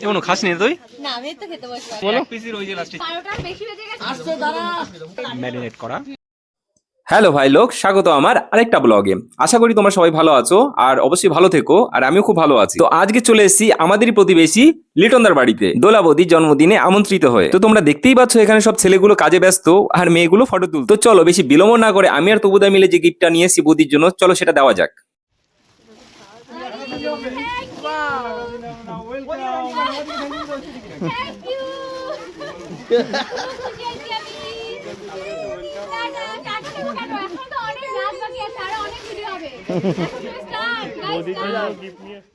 এমন খাস নি তুই? না আমি তো খেতে বসবো। বলো পিসি রইছে লাস্টে 12টার বেশি বেজে গেছে। আসছে দাঁড়া। ম্যারিনেট করা। হ্যালো ভাই লোক, স্বাগত আমার আরেকটা ব্লগে। আশা করি তোমরা সবাই ভালো আছো আর অবশ্যই ভালো থেকো, আর আমিও খুব ভালো আছি। তো আজকে চলে এসেছি আমাদেরই প্রতিবেশী লিটনদার বাড়িতে দোলা বৌদির জন্মদিনে আমন্ত্রিত হয়ে। তো তোমরা দেখতেই পাচ্ছ এখানে সব ছেলেগুলো কাজে ব্যস্ত আর মেয়েগুলো ফটো তুলতো। তো চলো বেশি বিলম্ব না করে আমি আর তবুদা মিলে যে গিফটটা নিয়ে এসেছি বৌদির জন্য, চলো সেটা দেওয়া যাক।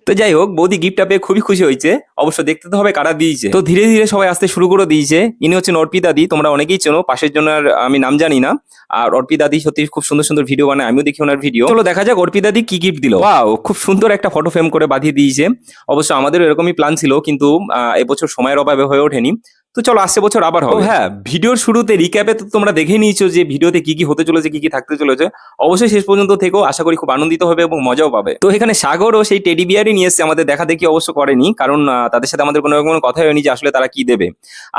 তো যাই হোক, বৌদি গিফটটা পেয়ে খুবই খুশি হয়েছে। অবশ্য দেখতে তো হবে কারা দিয়েছে। তো ধীরে ধীরে সবাই আসতে শুরু করে দিয়েছে। ইনি হচ্ছেন অর্পিতা দি, তোমরা অনেকেই চেনো, পাশের জন্য আর আমি নাম জানি না। আর অর্পিতা দি সত্যি খুব সুন্দর সুন্দর ভিডিও বানায়, আমিও দেখি ওনার ভিডিও। চলো দেখা যাক অর্পিতা দি কি গিফট দিল। ওয়াও, খুব সুন্দর একটা ফটো ফ্রেম করে বাঁধিয়ে দিয়েছে। অবশ্য আমাদেরও এরকমই প্ল্যান ছিল, কিন্তু এবছর সময়ের অভাবে হয়ে ওঠেনি। তো চলো আসছে বছর আবার হবে। হ্যাঁ, ভিডিওর শুরুতে রিক্যাপে তো তোমরা দেখে নিয়েছো যে ভিডিওতে কি কি হতে চলেছে, কি কি থাকতে চলেছে। অবশ্যই শেষ পর্যন্ত থেকেও, আশা করি খুব আনন্দিত হবে এবং মজাও পাবে। তো এখানে সাগর ও সেই টেডি বিয়ারই নিয়ে এসছে, আমাদের দেখা দেখি অবশ্য করেনি, কারণ তাদের সাথে আমাদের কোনো রকম কথা হয়নি যে আসলে তারা কি দেবে।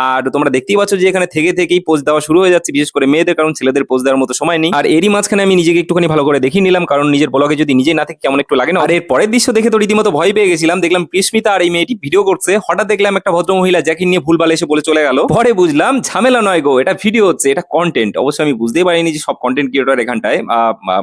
আর তোমরা দেখতেই পাচ্ছ যে এখানে থেকে থেকেই পোজ দেওয়া শুরু হয়ে যাচ্ছে, বিশেষ করে মেয়েদের, কারণ ছেলেদের পোজ দেওয়ার মতো সময় নেই। আর এরই মাঝখানে আমি নিজেকে একটুখানি ভালো করে দেখিয়ে নিলাম, কারণ নিজের ব্লগে যদি নিজে না থেকে কেমন একটু লাগে না। আর এর পরের দৃশ্য দেখে তো রীতিমতো ভয় পেয়ে গেছিলাম। দেখলাম প্রিস্মিতা আর এই মেয়েটি ভিডিও করছে, হঠাৎ দেখলাম একটা ভদ্রমহিলা জ্যাকেট নিয়ে ভুলভাল এসে বলে চলে গেল। পরে বুঝলাম ঝামেলা নয় গো, এটা ভিডিও হচ্ছে, এটা কন্টেন্ট। অবশ্য আমি বুঝতেই পারিনি যে সব কন্টেন্ট ক্রিয়েটর এখানটায়,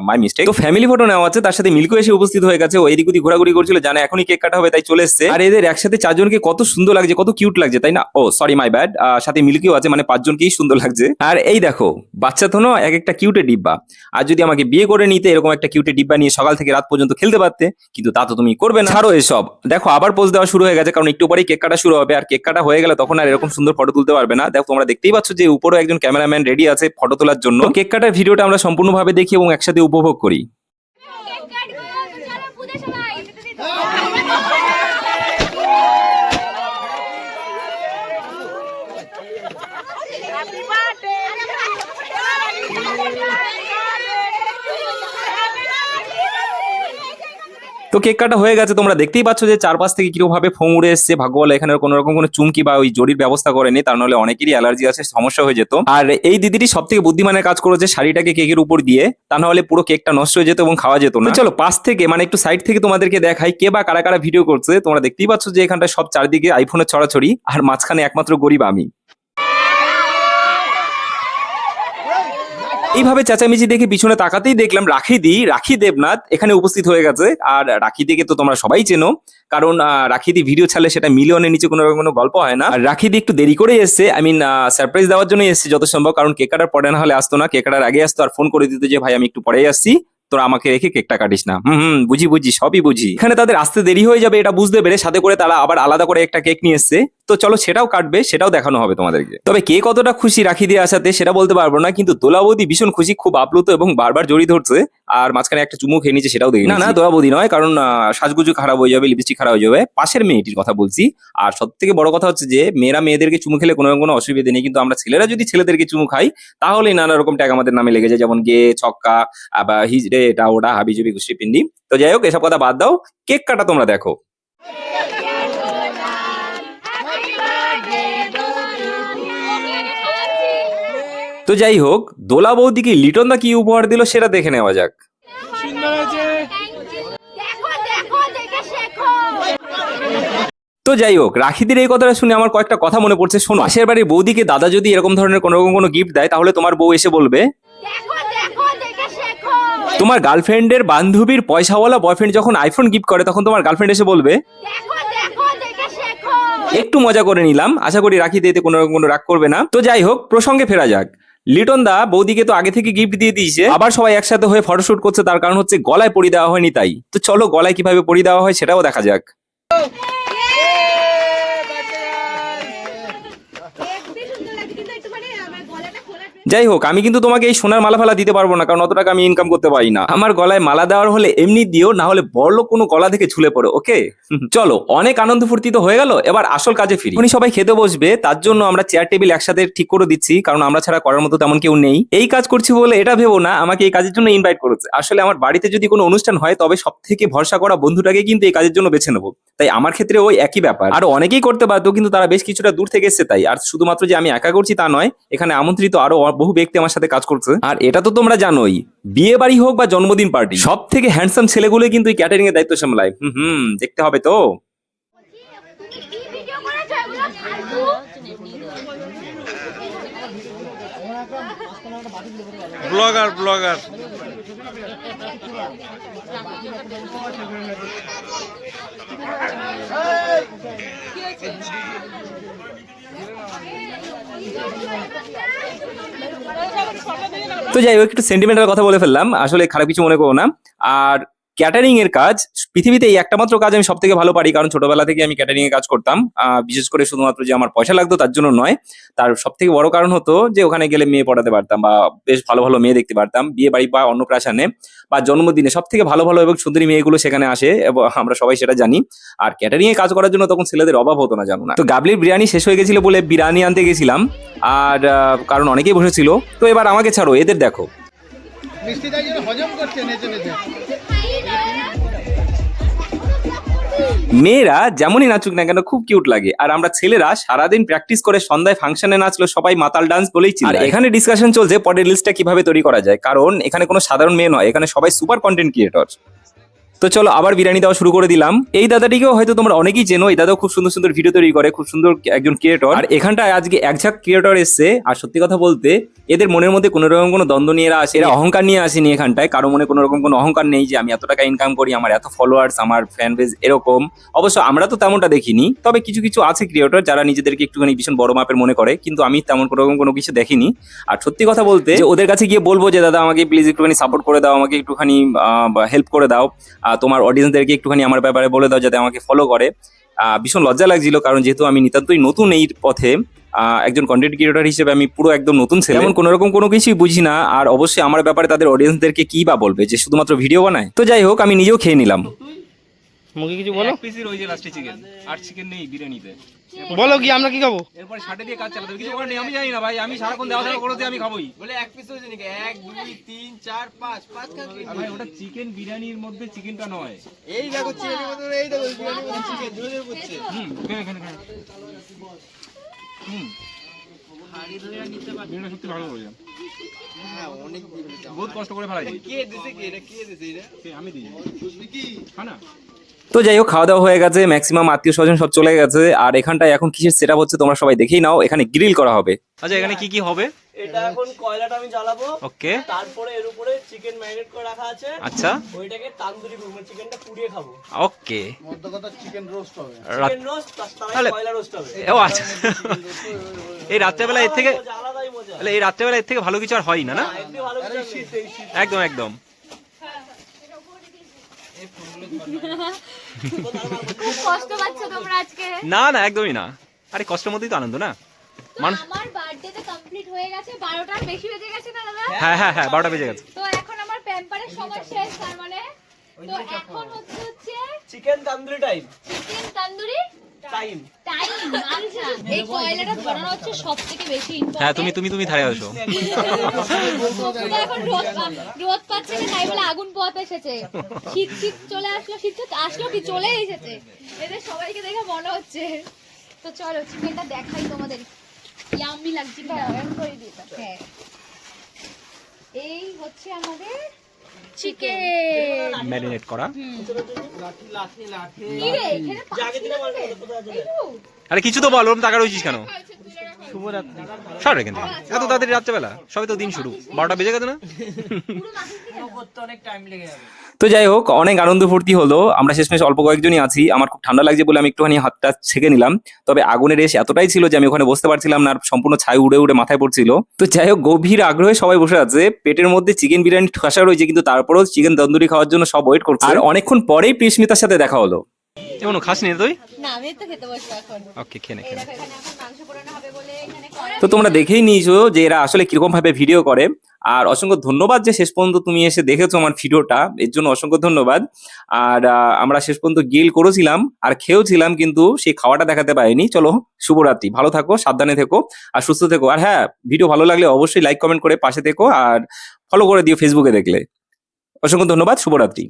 মাই মিস্টেক। তো ফ্যামিলি ফটো নেওয়া আছে, তার সাথে মিল্কও এসে উপস্থিত হয়ে গেছে। ও এদিক ওদিক ঘোরাঘুরি করছিল, জানে এখনই কেক কাটা হবে, তাই চলে এসছে। আর এদের একসাথে চারজনকে কত সুন্দর লাগছে, কত কিউট লাগছে, তাই না? ও সরি, মাই ব্যাড, সাথে মিল্কিও আছে, মানে পাঁচজনকেই সুন্দর লাগছে। আর এই দেখো, বাচ্চা তো নয়, এক একটা কিউটের ডিব্বা। আর যদি আমাকে বিয়ে করে নিতে, এরকম একটা কিউটের ডিব্বা নিয়ে সকাল থেকে রাত পর্যন্ত খেলতে পারতে, কিন্তু তা তো তুমি করবে না। ছাড়ো এসব। দেখো আবার পোজ দেওয়া শুরু হয়ে গেছে, কারণ একটু পরেই কেক কাটা শুরু হবে। আর কেক কাটা হয়ে গেলে তখন আর এরকম সুন্দর ফটো তুলতে পারবে না। দেখো তোমরা দেখতেই পাচ্ছ যে উপরেও একজন ক্যামেরাম্যান রেডি আছে ফটো তোলার জন্য। কেক কাটার ভিডিওটা আমরা সম্পূর্ণভাবে দেখি এবং একসাথে উপভোগ করি। তো কেক কাটা হয়ে গেছে, তোমরা দেখতেই পাচ্ছ যে চারপাশ থেকে কিরকম ভাবে ফোম উড়ে এসছে। ভাগ্য বলে এখানে কোনো রকম কোনো চুমকি বা ওই জরির ব্যবস্থা করেনি, তার নাহলে অনেকেরই অ্যালার্জি আছে, সমস্যা হয়ে যেত। আর এই দিদিটি সব থেকে বুদ্ধিমানের কাজ করেছে, শাড়িটাকে কেকের উপর দিয়ে, তা নাহলে পুরো কেকটা নষ্ট হয়ে যেত এবং খাওয়া যেত না। চলো পাশ থেকে, মানে একটু সাইড থেকে তোমাদেরকে দেখাই কে বা কারা কারা ভিডিও করছে। তোমরা দেখতেই পাচ্ছ যে এখানটা সব চারদিকে আইফোনের ছড়াছড়ি, আর মাঝখানে একমাত্র গরিব আমি। এইভাবে চেঁচামেচি দেখে পিছনে তাকাতেই দেখলাম রাখি দেবনাথ এখানে উপস্থিত হয়ে গেছে। আর রাখি দিকে তো তোমরা সবাই চেনো, কারণ রাখি দি ভিডিও ছাড়লে সেটা মিলিয়নের নিচে কোনো রকম কোনো গল্প হয় না। আর রাখি দি একটু দেরি করে এসছে, আই মিন সারপ্রাইজ দেওয়ার জন্য এসছে যত সম্ভব, কারণ কেক কাটার পরে না হলে আসতো না, কেক কাটার আগে আসতো আর ফোন করে দিত যে ভাই আমি একটু পরেই আসছি, তোরা আমাকে রেখে কেকটা কাটিস না। বুঝি সবই বুঝি। এখানে তাদের আসতে দেরি হয়ে যাবে এটা বুঝতে পেরে সাথে করে তারা আবার আলাদা করে একটা কেক নিয়ে এসছে। তো চলো সেটাও কাটবে, সেটাও দেখানো হবে তোমাদেরকে। তবে কে কতটা খুশি রাখি দিয়ে আসাতে সেটা বলতে পারবো না, কিন্তু দোলা বৌদি ভীষণ খুশি, খুব আপ্লুত এবং বারবার জড়িয়ে ধরছে। আর মাঝখানে একটা চুমু খেয়ে নিচ্ছে, সেটাও দেখি। না দোলা বৌদি নয়, কারণ সাজগুজু খারাপ হয়ে যাবে, লিপস্টিক খারাপ হয়ে যাবে, পাশের মেয়েটির কথা বলছি। আর সব থেকে বড় কথা হচ্ছে যে মেয়েরা মেয়েদেরকে চুমু খেলে কোনো কোনো অসুবিধা নেই, কিন্তু আমরা ছেলেরা যদি ছেলেদেরকে চুমু খাই তাহলে নানা রকম ট্যাগ আমাদের নামে লেগে যায়, যেমন গে, ছক্কা, আবার হিজড়ে, এটা ওটা, হাবিজুবি, গুষ্টি পিন্ডি। তো যাই হোক, এসব কথা বাদ দাও, কেক কাটা তোমরা দেখো। তো যাই হোক, দোলা বৌদিকে লিটন দা কি উপহার দিল সেটা দেখে নেওয়া যাক। তো যাই হোক, রাখিদির এই কথাটা শুনে আমার কয়েকটা কথা মনে পড়ছে। শোনো, পাশের বাড়ির বৌদিকে দাদা যদি এরকম ধরনের কোনো রকম কোনো গিফট দেয়, তাহলে তোমার বউ এসে বলবে তোমার গার্লফ্রেন্ডের বান্ধবীর পয়সাওয়ালা বয়ফ্রেন্ড যখন আইফোন গিফট করে, তখন তোমার গার্লফ্রেন্ড এসে বলবে। একটু মজা করে নিলাম, আশা করি রাখি দিতে কোনো রকম কোনো রাগ করবে না। তো যাই হোক, প্রসঙ্গে ফেরা যাক। লিটন দা বৌদিকে তো আগে থেকে গিফট দিয়ে দিয়েছে, আবার সবাই একসাথে হয়ে ফটোশুট করছে, তার কারণ হচ্ছে গলায় পরিয়ে দেওয়া হয়নি তাই। তো চলো গলায় কিভাবে পরিয়ে দেওয়া হয় সেটাও দেখা যাক। যাই হোক, আমি কিন্তু তোমাকে এই সোনার মালা ফালা দিতে পারবো না, কারণ অত টাকা আমি ইনকাম করতে পারি না। আমার গলায় মালা দেওয়ার হলে এমনি দিও, না হলে বড়লোক কোনো গলা থেকে ঝুলে পড়ো, ওকে? চলো, অনেক আনন্দ ফুর্তি তো হয়ে গেল, এবার আসল কাজে ফিরি। উনি সবাই খেতে বসবে, তার জন্য আমরা চেয়ার টেবিল একসাথে ঠিক করে দিচ্ছি, কারণ আমরা ছাড়া করার মতো তেমন কেউ নেই। এই কাজ করছি বলে এটা ভেবো না আমাকে এই কাজের জন্য ইনভাইট করেছে। আসলে আমার বাড়িতে যদি কোনো অনুষ্ঠান হয়, তবে সব থেকে ভরসা করা বন্ধুটাকে কিন্তু এই কাজের জন্য বেছে নেবো। তাই আমার ক্ষেত্রে ওই একই ব্যাপার। আর অনেকেই করতে পারতো, কিন্তু তারা বেশ কিছুটা দূর থেকে এসেছে তাই। আর শুধুমাত্র যে আমি একা করছি তা নয়, এখানে আমন্ত্রিত আরো বহু ব্যক্তি আমার সাথে কাজ করছে। আর এটা তো তোমরা জানোই, বিয়ে বাড়ি হোক বা জন্মদিন পার্টি, সব থেকে হ্যান্ডসাম ছেলেগুলো কিন্তু এই ক্যাটারিং এর দায়িত্ব সামলায়। দেখতে হবে তো। তুমি কি ভিডিও করেছো এগুলো ফালতু? ব্লগার তো যাই হোক, একটু সেন্টিমেন্টাল কথা বলে ফেললাম, আসলে খারাপ কিছু মনে করো না। আর ক্যাটারিং এর কাজ পৃথিবীতে এই একটা মাত্র কাজ আমি সব থেকে ভালো পারি, কারণ ছোটবেলা থেকে আমি ক্যাটারিং এর কাজ করতাম। বিশেষ করে শুধুমাত্র যে আমার পয়সা লাগতো তার জন্য নয়, তার সব থেকে বড় কারণ হতো যে ওখানে গেলে মেয়ে পড়াতে পারতাম, বা বেশ ভালো ভালো মেয়ে দেখতে পারতাম। বিয়ে বাড়ি বা অন্নপ্রাশনে বা জন্মদিনে সব থেকে ভালো ভালো এবং সুন্দরী মেয়েগুলো সেখানে আসে, এবং আমরা সবাই সেটা জানি। আর ক্যাটারিং এ কাজ করার জন্য তখন ছেলেদের অভাব হতো না, জানো না। তো গাবলির বিরিয়ানি শেষ হয়ে গেছিল বলে বিরিয়ানি আনতে গেছিলাম, আর কারণ অনেকেই বসেছিল। তো এবার আমাকে ছাড়ো, এদের দেখো। মিষ্টিটা যেন হজম করছে নেচে নেচে। মেয়েরা যেমনই নাচুক না কেন খুব কিউট লাগে, আর আমরা ছেলেরা সারাদিন প্র্যাকটিস করে সন্ধ্যায় ফাংশনে নাচলো সবাই মাতাল ডান্স বলেই চিনি। আর এখানে ডিসকাশন চলছে পরের লিস্টটা কিভাবে তৈরি করা যায়, কারণ এখানে কোনো সাধারণ মেয়ে নয়, এখানে সবাই সুপার কন্টেন্ট ক্রিয়েটর। তো চলো আবার বিরিয়ানি দেওয়া শুরু করে দিলাম। এই দাদাটিকেও হয়তো তোমরা অনেকেই চেনো, এই দাদাও খুব সুন্দর সুন্দর ভিডিও তৈরি করে, খুব সুন্দর একজন ক্রিয়েটর। আর এখানটায় আজকে একঝাক ক্রিয়েটর এসছে। আর সত্যি কথা বলতে, এদের মনের মধ্যে কোনো রকম কোনো দ্বন্দ্ব নিয়ে এরা আসে, এরা অহংকার নিয়ে আসেনি এখানটায়। কারো মনে কোনো রকম কোনো অহংকার নেই যে আমি এত টাকা ইনকাম করি, আমার এত ফলোয়ার্স, আমার ফ্যান বেজ এরকম। অবশ্য আমরা তো তেমনটা দেখিনি, তবে কিছু কিছু আছে ক্রিয়েটর যারা নিজেদেরকে একটুখানি ভীষণ বড় মাপের মনে করে, কিন্তু আমি তেমন কোনো রকম কোনো কিছু দেখিনি। আর সত্যি কথা বলতে, যে ওদের কাছে গিয়ে বলবো যে দাদা আমাকে প্লিজ একটুখানি সাপোর্ট করে দাও, আমাকে একটুখানি হেল্প করে দাও, তোমার অডিয়েন্সদেরকে একটুখানি আমার ব্যাপারে বলে দাও যাতে আমাকে ফলো করে। ভীষণ লজ্জা লাগছিল, কারণ যেহেতু আমি নিতান্তই নতুন এই পথে, একজন কন্টেন্ট ক্রিয়েটর হিসেবে আমি পুরো একদম নতুন ছেলে, এমন কোনো রকম কোনো কিছুই বুঝি না। আর অবশ্যই আমার ব্যাপারে তাদের অডিয়েন্সদেরকে কি বা বলবে, যে শুধুমাত্র ভিডিও বানায়। তো যাই হোক, আমি নিজেও খেয়ে নিলাম। মুখে কিছু বলো, পিসির ওই যে লাস্টে চিকেন, আর চিকেন নেই বিরিয়ানিতে। বলো কি আমরা কি খাবো? এরপর ষাটে দিয়ে কাজ চালাতে কিছু করার নেই, আমি জানি না ভাই, আমি সারাক্ষণ দেওয়া দেওয়া করতে আমি খাবোই। বলে এক পিস হয়েছে নাকি 1 2 3 4 5 5 খাচ্ছি ভাই ওটা চিকেন বিরিয়ানির মধ্যে চিকেনটা নয়। এই দেখো চিকেনের মধ্যে এই দেখো বিরিয়ানির মধ্যে চিকেন ধুয়ে ধুয়ে করছে এখানে বিরিয়ানি সত্যি ভালো হয়ে যায়। হ্যাঁ অনেক দিয়েছে বহুত কষ্ট করে ফেলাই কে দিছে কে এটা কে দিছে এটা আমি দিই কি খানা। তো যাই হোক, খাওয়া দাওয়া হয়ে গেছে, ম্যাক্সিমাম আত্মীয় স্বজন সব চলে গেছে। আর এখানটায় এখন কিসের সেটআপ হচ্ছে তোমরা সবাই দেখেই নাও। এখানে গ্রিল করা হবে। আচ্ছা, এখানে কি কি হবে? এটা এখন কয়লাটা আমি জ্বালাবো, ওকে। তারপরে এর উপরে চিকেন ম্যারিনেট করে রাখা আছে, আচ্ছা, ওইটাকে তান্দুরি করবো, চিকেনটা পুড়িয়ে খাবো। ওকে। মধ্য কথা চিকেন রোস্ট হবে। চিকেন রোস্ট তার তাহলে- কয়লা রোস্ট হবে। ও আচ্ছা, এই রাত্রেবেলা এর থেকে, মজা, আলাদাই মজা। তাহলে এই রাত্রেবেলা এর থেকে ভালো কিছু আর হয় না, না? এমনি ভালো কিছু আর নেই। একদম একদম। খুব কষ্ট পাচ্ছ তোমরা আজকে। না না, একদমই না। আরে কষ্টের মধ্যেই তো আনন্দ, না? তো মানুষ, আমার বার্থডেতে কমপ্লিট হয়ে গেছে, 12টার বেশি বেজে গেছে না দাদা? হ্যাঁ হ্যাঁ হ্যাঁ, 12টা বেজে গেছে। তো এখন আমার প্যাম্পারের সময় শেষ, তার মানে তো এখন হচ্ছে chicken tandoori time chicken tandoori time. Time. আচ্ছা, এই কয়লাটা ধরানো হচ্ছে সবথেকে বেশি ইম্পর্টেন্ট। হ্যাঁ, তুমি ধারে আসো। এখন রোদ পাচ্ছে না, তাই বলে আগুন পোহাতে এসেছে। শীত শীত চলে আসলো, শীত তো আসলো কি, চলে এসেছে। এদের সবাইকে দেখে মনে হচ্ছে। তো চলো চিকেনটা দেখাই তোমাদের, ইয়াম্মি লাগছে কিনা। হ্যাঁ, এই হচ্ছে আমাদের চিকেন ম্যারিনেট করা। লাঠি লাঠি লাঠি কি রে, এখানে জাগে দিলে মারবে কোথায় আছে? এইটুকু? আরে কিছু তো বল, ওরম টাকা রয়েছিস কেন? সর এখান থেকে, এত তাড়াতাড়ি রাত্রেবেলা, সবে তো দিন শুরু, 12টা বেজে গেছে না? করতে অনেক টাইম লেগে যাবে। তো যাই হোক, অনেক আনন্দ ফুর্তি হলো। আমরা শেষমেশ অল্প কয়েকজনই আছি। আমার খুব ঠান্ডা লাগছে বলে আমি একটুখানি হাতটা ছেঁকে নিলাম। তবে আগুনের রেশ এতটাই ছিল যে আমি ওখানে বসতে পারছিলাম না, আর সম্পূর্ণ ছাই উড়ে উড়ে মাথায় পড়ছিল। তো যাই হোক, গভীর আগ্রহে সবাই বসে আছে। পেটের মধ্যে চিকেন বিরিয়ানি ঠাসা রয়েছে, কিন্তু তারপরেও চিকেন তন্দুরি খাওয়ার জন্য সব ওয়েট করছে। আর অনেকক্ষণ পরেই প্রিস্মিতার সাথে দেখা হলো। এমন খাস নি তুই? না, আমি তো খেতে বসবো এখন। ওকে, খেয়ে নে, এই দেখো, এখানে এখন মাংস পোড়ানো হবে বলে এখানে তো তোমরা দেখেই নিয়েছো যে এরা আসলে কিরকম ভাবে ভিডিও করে। আর অসংখ্য ধন্যবাদ যে শেষ পর্যন্ত তুমি এসে দেখেছো আমার ভিডিওটা, এর জন্য অসংখ্য ধন্যবাদ। আর আমরা শেষ পর্যন্ত গ্রিল করেছিলাম আর খেয়েওছিলাম, কিন্তু সেই খাওয়াটা দেখাতে পারিনি। চলো, শুভরাত্রি, ভালো থাকো, সাবধানে থেকো আর সুস্থ থেকো। আর হ্যাঁ, ভিডিও ভালো লাগলে অবশ্যই লাইক কমেন্ট করে পাশে থেকো আর ফলো করে দিও ফেসবুকে দেখলে। অসংখ্য ধন্যবাদ, শুভরাত্রি।